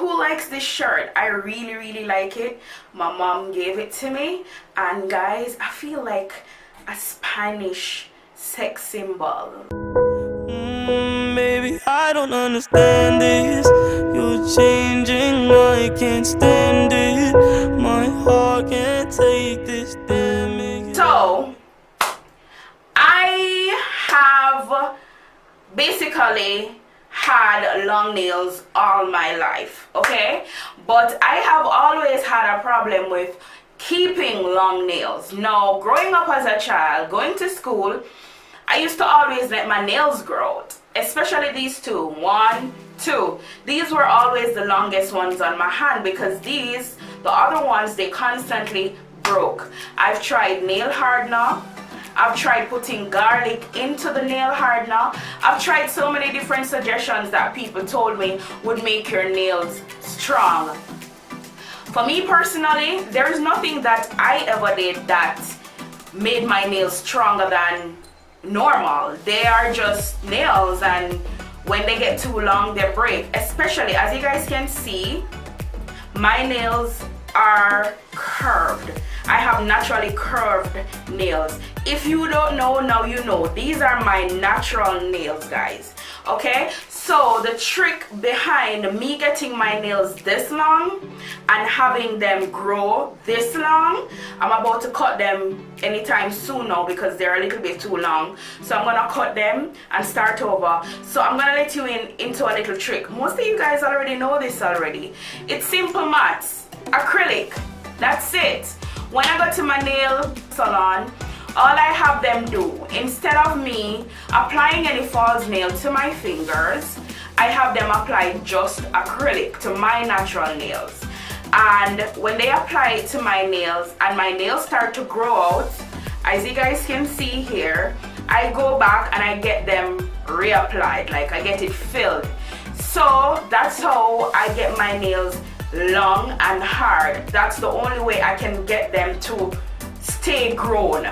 who likes this shirt? I really like it. My mom gave it to me, and guys, I feel like a Spanish sex symbol. Baby, I don't understand this. You're changing, I can't stand it. My heart can't take this damage. So I have basically had long nails all my life, okay? But I have always had a problem with keeping long nails. Now, growing up as a child, going to school, I used to always let my nails grow out, especially these two. 1, 2. These were always the longest ones on my hand because these, the other ones, they constantly broke. I've tried nail hardener. I've tried putting garlic into the nail hardener. I've tried so many different suggestions that people told me would make your nails strong. For me personally, there is nothing that I ever did that made my nails stronger than normal. They are just nails, and when they get too long, they break. Especially, as you guys can see, my nails are curved. I have naturally curved nails. If you don't know, now you know. These are my natural nails, guys. Okay, so the trick behind me getting my nails this long and having them grow this long, I'm about to cut them anytime soon now because they're a little bit too long. So I'm gonna cut them and start over. So I'm gonna let you into a little trick. Most of you guys already know this already. It's simple maths. Acrylic. That's it. When I go to my nail salon, all I have them do, instead of me applying any false nail to my fingers, I have them apply just acrylic to my natural nails. And when they apply it to my nails and my nails start to grow out, as you guys can see here, I go back and I get them reapplied, like I get it filled. So that's how I get my nails long and hard. That's the only way I can get them to stay grown.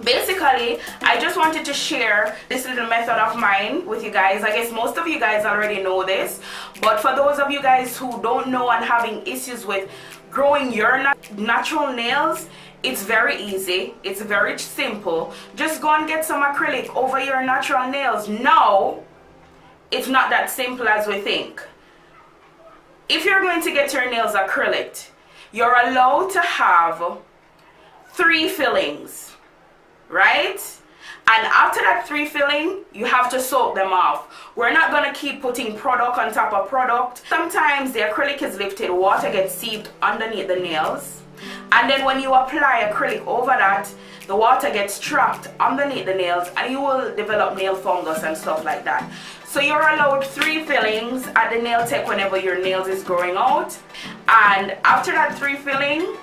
Basically, I just wanted to share this little method of mine with you guys. I guess most of you guys already know this, but for those of you guys who don't know and having issues with growing your natural nails, it's very easy. It's very simple. Just go and get some acrylic over your natural nails. No, it's not that simple as we think. If you're going to get your nails acrylic, you're allowed to have 3 fillings. Right? And after that 3 filling, you have to soak them off. We're not going to keep putting product on top of product. Sometimes the acrylic is lifted, water gets seeped underneath the nails. And then when you apply acrylic over that, the water gets trapped underneath the nails and you will develop nail fungus and stuff like that. So you're allowed 3 fillings at the nail tech whenever your nails is growing out. And after that 3 filling,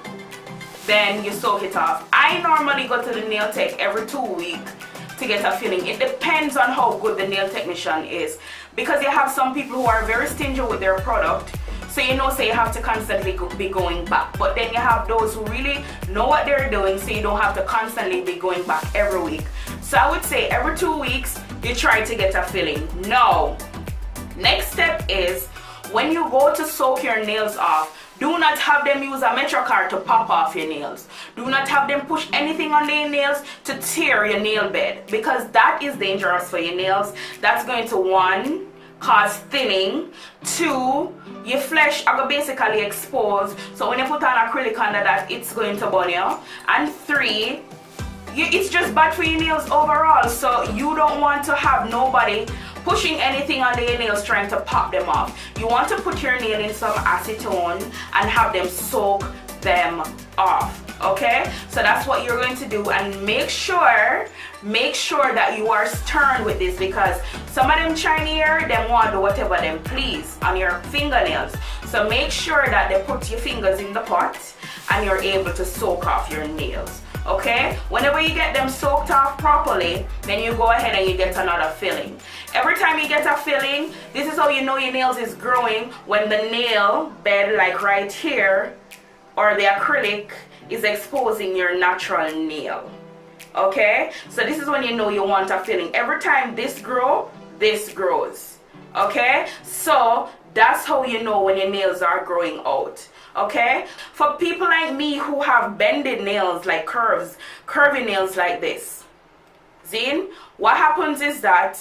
then you soak it off. I normally go to the nail tech every 2 weeks to get a filling. It depends on how good the nail technician is, because you have some people who are very stingy with their product, so you know, so you have to constantly be going back. But then you have those who really know what they're doing, so you don't have to constantly be going back every week. So I would say every 2 weeks you try to get a filling. Now, next step is when you go to soak your nails off, do not have them use a metro card to pop off your nails. Do not have them push anything on their nails to tear your nail bed, because that is dangerous for your nails. That's going to, 1, cause thinning. 2, your flesh are basically exposed. So when you put on acrylic under that, it's going to burn you. And 3, it's just bad for your nails overall. So you don't want to have nobody pushing anything on their nails trying to pop them off. You want to put your nail in some acetone and have them soak them off. Okay, so that's what you're going to do, and make sure that you are stern with this, because some of them Chinese, them want to do whatever them please on your fingernails. So make sure that they put your fingers in the pot and you're able to soak off your nails. Okay, whenever you get them soaked off properly, then you go ahead and you get another filling. Every time you get a filling, this is how you know your nails is growing, when the nail bed, like right here, or the acrylic, is exposing your natural nail. Okay, so this is when you know you want a filling. Every time this grows. Okay, so That's how you know when your nails are growing out. Okay, for people like me who have bended nails, like curvy nails like this, see, what happens is that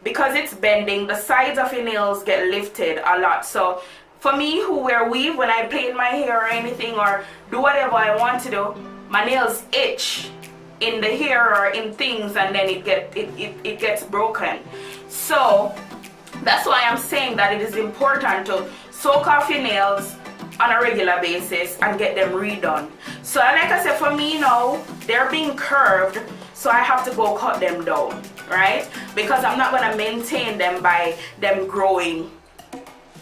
because it's bending, the sides of your nails get lifted a lot. So for me who wear weave, when I plait my hair or anything or do whatever I want to do, my nails itch in the hair or in things, and then it gets broken. So that's why I'm saying that it is important to soak off your nails on a regular basis and get them redone. So like I said, for me now, they're being curved, so I have to go cut them down, right? Because I'm not going to maintain them by them growing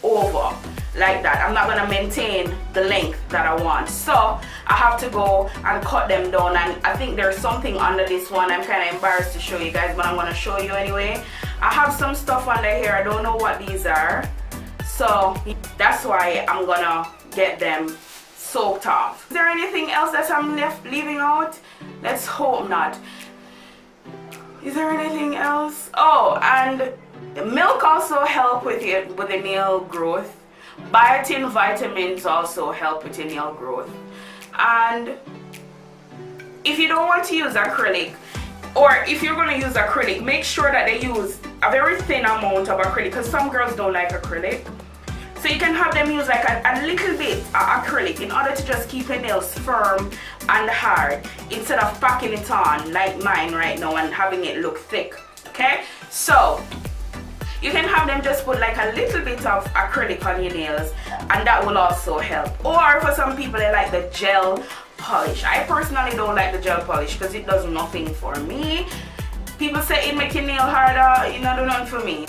over like that. I'm not going to maintain the length that I want. So I have to go and cut them down, and I think there's something under this one. I'm kind of embarrassed to show you guys, but I'm going to show you anyway. I have some stuff under here. I don't know what these are. So that's why I'm going to get them soaked off. Is there anything else that I'm leaving out? Let's hope not. Is there anything else? Oh, and milk also help with the nail growth. Biotin vitamins also help with your nail growth. And if you don't want to use acrylic, or if you're going to use acrylic, make sure that they use a very thin amount of acrylic, because some girls don't like acrylic. So you can have them use like a little bit of acrylic in order to just keep your nails firm and hard, instead of packing it on like mine right now and having it look thick. Okay, so you can have them just put like a little bit of acrylic on your nails, and that will also help. Or for some people, they like the gel polish. I personally don't like the gel polish because it does nothing for me. People say it makes your nail harder. It not do nothing for me.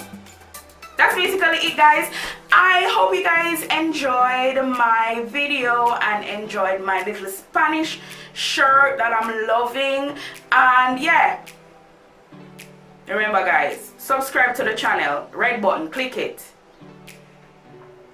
That's basically it, guys. I hope you guys enjoyed my video and enjoyed my little Spanish shirt that I'm loving. And yeah, remember guys, subscribe to the channel, red button, click it.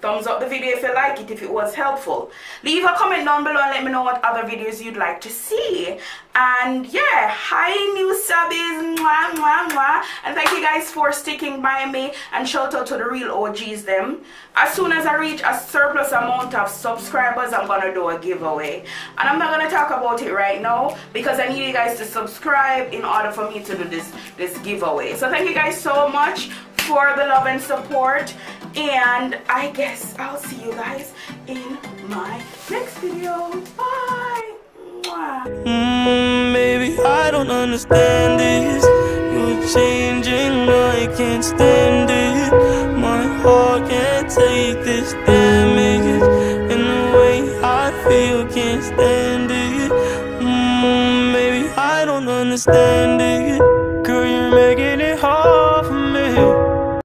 Thumbs up the video if you like it, if it was helpful. Leave a comment down below and let me know what other videos you'd like to see. And yeah, hi new subbies, mwah, mwah, mwah. And thank you guys for sticking by me, and shout out to the real OGs them. As soon as I reach a surplus amount of subscribers, I'm gonna do a giveaway. And I'm not gonna talk about it right now because I need you guys to subscribe in order for me to do this giveaway. So thank you guys so much for the love and support, and I guess I'll see you guys in my next video. Bye. Baby, I don't understand this. You're changing, I can't stand it. My heart can't take this damage, and the way I feel can't stand it. Baby, I don't understand it.